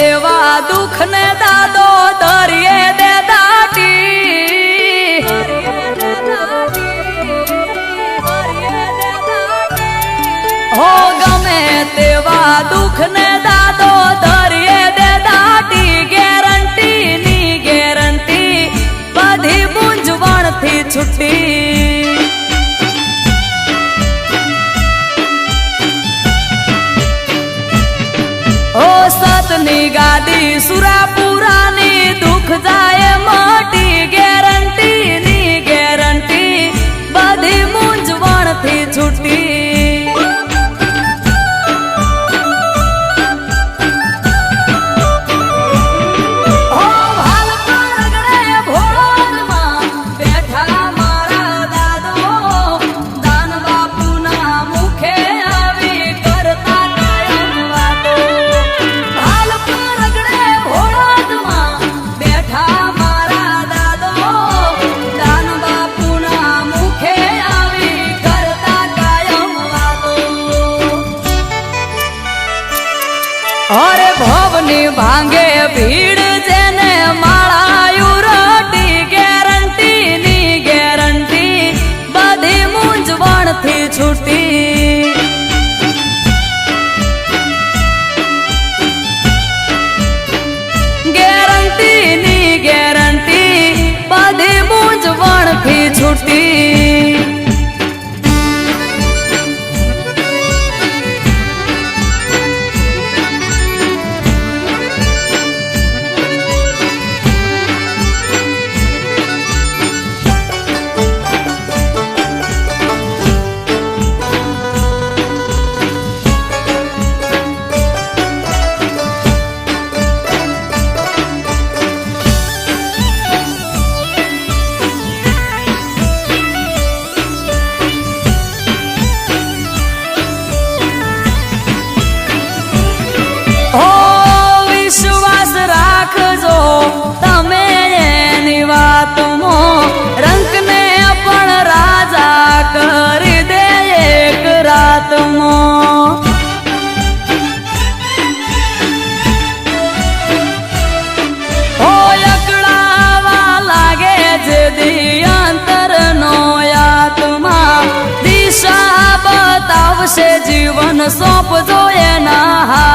તેવા દુઃખ ને દાદો દરિયે દે દાટી હો ગમે તેવા દુઃખ ને દાદો દરિયે દે દાટી ગેરંટી ની ગેરંટી બધી મૂંઝવણ થી છૂટી ઓ સતની ગાદી સુરાપુરાની દુઃખ જાય મોટી ગેરંટી ની ગેરંટી બધી મૂંઝવણ થી છૂટી અરે ભવની ભાંગે ભીડ જેને માળાયું રોટી ગેરંટી ની ગેરંટી બધી મૂંઝવણ થી છૂટી ગેરંટી ની ગેરંટી બધી મૂંઝવણ થી છૂટી વિશ્વાસ રાખજો તમે એની વાતમાં રંકને પણ રાજા કરી દે એક રાતમાં ઓ અકળાવા લાગે જે દી અંતરનો આત્મા દિશા બતાવશે જીવન સોંપજો એના